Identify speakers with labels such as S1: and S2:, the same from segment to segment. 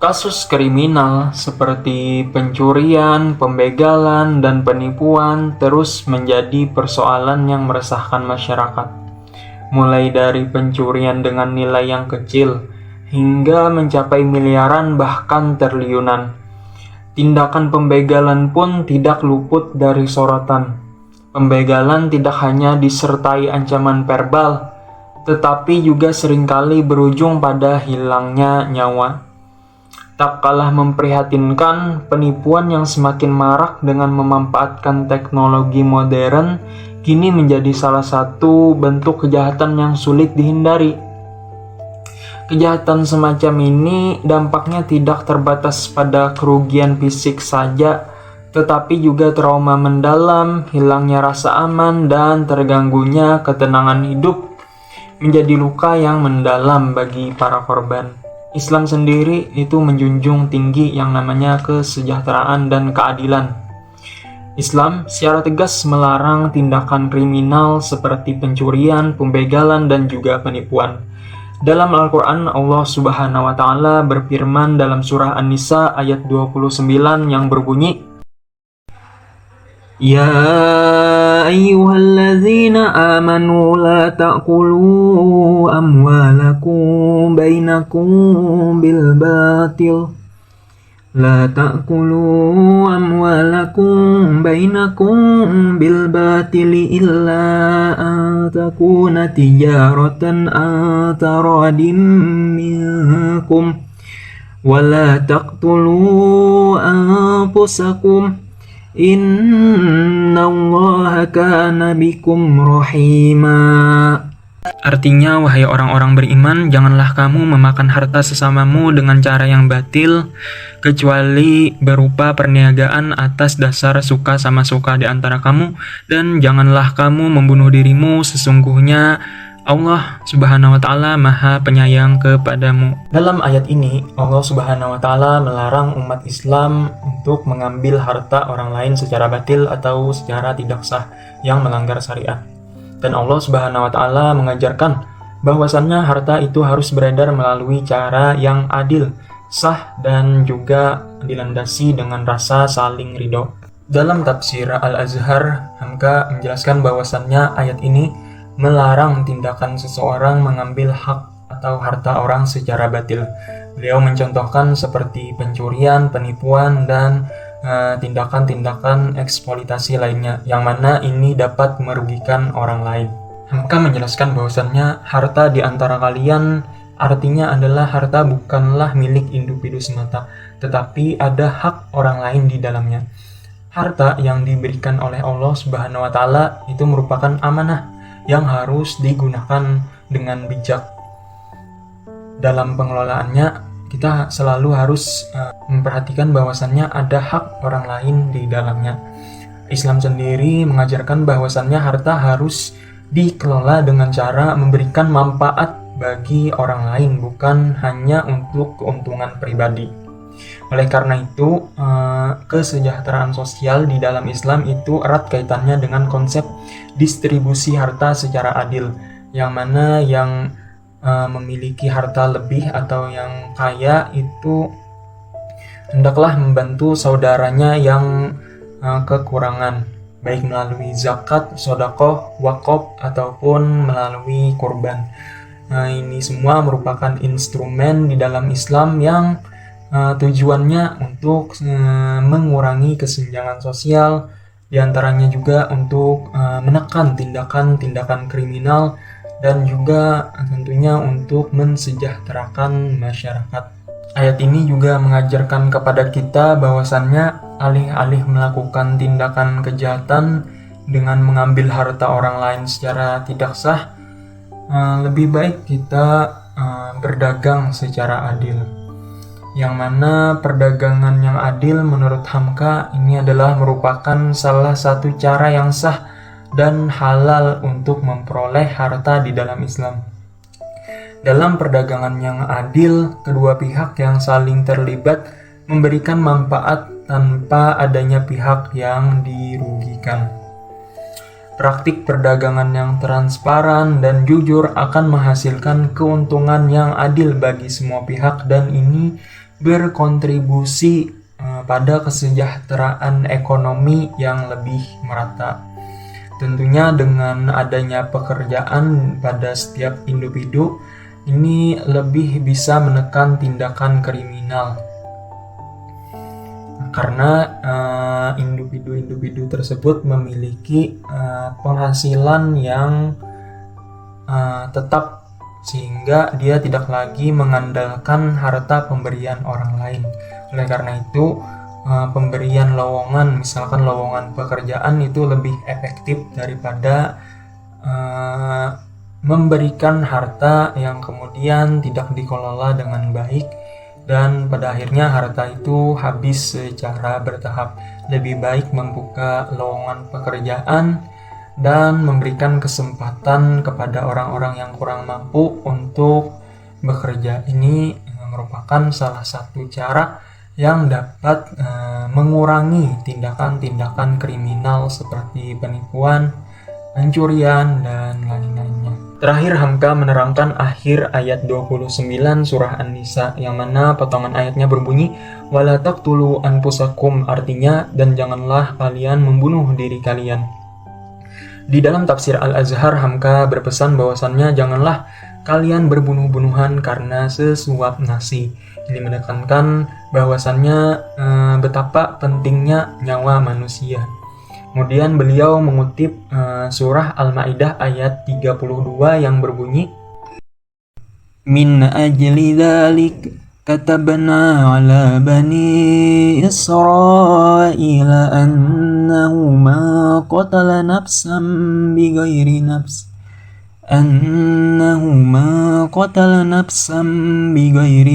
S1: Kasus kriminal seperti pencurian, pembegalan, dan penipuan terus menjadi persoalan yang meresahkan masyarakat. Mulai dari pencurian dengan nilai yang kecil hingga mencapai miliaran bahkan triliunan. Tindakan pembegalan pun tidak luput dari sorotan. Pembegalan tidak hanya disertai ancaman verbal, tetapi juga seringkali berujung pada hilangnya nyawa. Tak kalah memprihatinkan, penipuan yang semakin marak dengan memanfaatkan teknologi modern kini menjadi salah satu bentuk kejahatan yang sulit dihindari. Kejahatan semacam ini dampaknya tidak terbatas pada kerugian fisik saja, tetapi juga trauma mendalam, hilangnya rasa aman, dan terganggunya ketenangan hidup menjadi luka yang mendalam bagi para korban. Islam sendiri itu menjunjung tinggi yang namanya kesejahteraan dan keadilan. Islam secara tegas melarang tindakan kriminal seperti pencurian, pembegalan, dan juga penipuan. Dalam Al-Quran, Allah Subhanahu wa Ta'ala berfirman dalam surah An-Nisa ayat 29 yang berbunyi, Ya ayyuhalladzina amanu la ta'kulu amwalakum bainakum bil batil La ta'kulu amwalakum bainakum bil batili illa an takuna tijaratan an taradim minkum wa la taqtulu anfusakum Innallaha kana bikum rahima. Artinya, wahai orang-orang beriman, janganlah kamu memakan harta sesamamu dengan cara yang batil, kecuali berupa perniagaan atas dasar suka sama suka di antara kamu, dan janganlah kamu membunuh dirimu, sesungguhnya Allah Subhanahu wa Ta'ala Maha Penyayang kepadamu. Dalam ayat ini, Allah Subhanahu wa Ta'ala melarang umat Islam untuk mengambil harta orang lain secara batil atau secara tidak sah yang melanggar syariat. Dan Allah Subhanahu wa Ta'ala mengajarkan bahwasannya harta itu harus beredar melalui cara yang adil, sah, dan juga dilandasi dengan rasa saling ridho. Dalam tafsir Al-Azhar, Hamka menjelaskan bahwasannya ayat ini melarang tindakan seseorang mengambil hak atau harta orang secara batil. Beliau mencontohkan seperti pencurian, penipuan, dan tindakan-tindakan eksploitasi lainnya, yang mana ini dapat merugikan orang lain. Hamka menjelaskan bahwasannya harta di antara kalian artinya adalah harta bukanlah milik individu semata, tetapi ada hak orang lain di dalamnya. Harta yang diberikan oleh Allah Subhanahu wa Ta'ala itu merupakan amanah yang harus digunakan dengan bijak. Dalam pengelolaannya, kita selalu harus memperhatikan bahwasannya ada hak orang lain di dalamnya. Islam sendiri mengajarkan bahwasannya harta harus dikelola dengan cara memberikan manfaat bagi orang lain, bukan hanya untuk keuntungan pribadi. Oleh karena itu, kesejahteraan sosial di dalam Islam itu erat kaitannya dengan konsep distribusi harta secara adil, yang mana yang memiliki harta lebih atau yang kaya itu hendaklah membantu saudaranya yang kekurangan, baik melalui zakat, sedekah, wakaf, ataupun melalui kurban. Ini semua merupakan instrumen di dalam Islam yang tujuannya untuk mengurangi kesenjangan sosial, diantaranya juga untuk menekan tindakan-tindakan kriminal, dan juga tentunya untuk mensejahterakan masyarakat. Ayat ini juga mengajarkan kepada kita bahwasannya alih-alih melakukan tindakan kejahatan dengan mengambil harta orang lain secara tidak sah, lebih baik kita berdagang secara adil. Yang mana perdagangan yang adil menurut Hamka ini adalah merupakan salah satu cara yang sah dan halal untuk memperoleh harta di dalam Islam. Dalam perdagangan yang adil, kedua pihak yang saling terlibat memberikan manfaat tanpa adanya pihak yang dirugikan. Praktik perdagangan yang transparan dan jujur akan menghasilkan keuntungan yang adil bagi semua pihak, dan ini berkontribusi pada kesejahteraan ekonomi yang lebih merata. Tentunya dengan adanya pekerjaan pada setiap individu, ini lebih bisa menekan tindakan kriminal. Karena individu-individu tersebut memiliki penghasilan yang tetap, sehingga dia tidak lagi mengandalkan harta pemberian orang lain. Oleh karena itu, pemberian lowongan, misalkan lowongan pekerjaan, itu lebih efektif daripada memberikan harta yang kemudian tidak dikelola dengan baik, dan pada akhirnya harta itu habis secara bertahap. Lebih baik membuka lowongan pekerjaan dan memberikan kesempatan kepada orang-orang yang kurang mampu untuk bekerja. Ini merupakan salah satu cara yang dapat mengurangi tindakan-tindakan kriminal seperti penipuan, pencurian, dan lain-lainnya. Terakhir, Hamka menerangkan akhir ayat 29 surah An-Nisa, yang mana potongan ayatnya berbunyi, "Wala taqtulu anfusakum", artinya, dan janganlah kalian membunuh diri kalian. Di dalam tafsir Al-Azhar, Hamka berpesan bahwasannya janganlah kalian berbunuh-bunuhan karena sesuap nasi. Ini menekankan bahwasannya betapa pentingnya nyawa manusia. Kemudian beliau mengutip surah Al-Maidah ayat 32 yang berbunyi, "Min ajli dzalik katabna ala bani Israila annahu ma qatala nafsan bighairi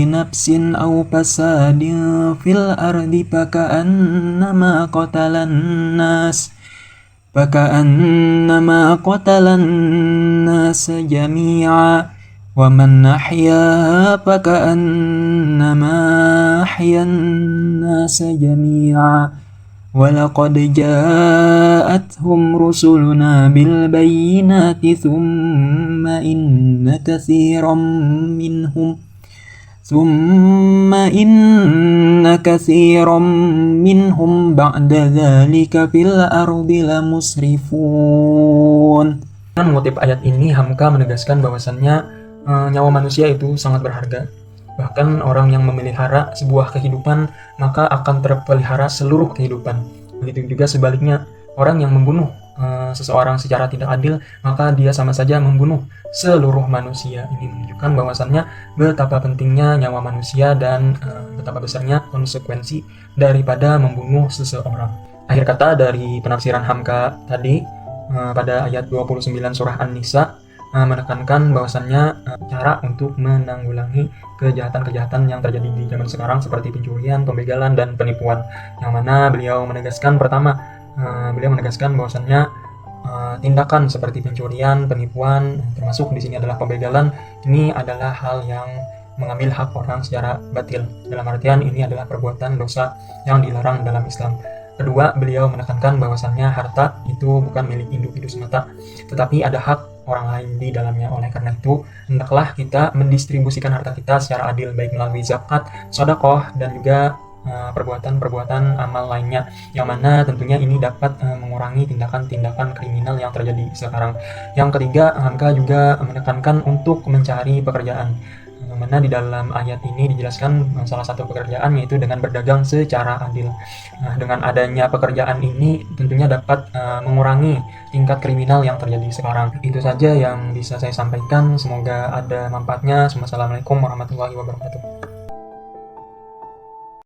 S1: nafs aw fasadin fil ardi faka'annama qatalan nas jami'a wa man ahyaha faka'annama ahyan nas jami'a wa laqad ja'athum rusuluna bil bayyinati thumma inna katsiran minhum ba'da dzalika fil ardi lamusrifun." Dengan mengutip ayat ini, Hamka menegaskan bahwasannya nyawa manusia itu sangat berharga. Bahkan orang yang memelihara sebuah kehidupan, maka akan terpelihara seluruh kehidupan. Begitu juga sebaliknya, orang yang membunuh seseorang secara tidak adil, maka dia sama saja membunuh seluruh manusia. Ini menunjukkan bahwasannya betapa pentingnya nyawa manusia dan betapa besarnya konsekuensi daripada membunuh seseorang. Akhir kata dari penafsiran Hamka tadi pada ayat 29 surah An-Nisa menekankan bahwasannya cara untuk menanggulangi kejahatan-kejahatan yang terjadi di zaman sekarang seperti pencurian, pembegalan, dan penipuan. Yang mana beliau menegaskan bahwasannya tindakan seperti pencurian, penipuan, termasuk di sini adalah pembegalan, ini adalah hal yang mengambil hak orang secara batil. Dalam artian ini adalah perbuatan dosa yang dilarang dalam Islam. Kedua, beliau menekankan bahwasannya harta itu bukan milik individu semata, tetapi ada hak orang lain di dalamnya. Oleh karena itu, hendaklah kita mendistribusikan harta kita secara adil, baik melalui zakat, sedekah, dan juga perbuatan-perbuatan amal lainnya, yang mana tentunya ini dapat mengurangi tindakan-tindakan kriminal yang terjadi sekarang. Yang ketiga, Hamka juga menekankan untuk mencari pekerjaan, mana di dalam ayat ini dijelaskan salah satu pekerjaan yaitu dengan berdagang secara adil. Nah, dengan adanya pekerjaan ini tentunya dapat mengurangi tingkat kriminal yang terjadi sekarang. Itu saja yang bisa saya sampaikan, semoga ada manfaatnya. Wassalamualaikum warahmatullahi wabarakatuh.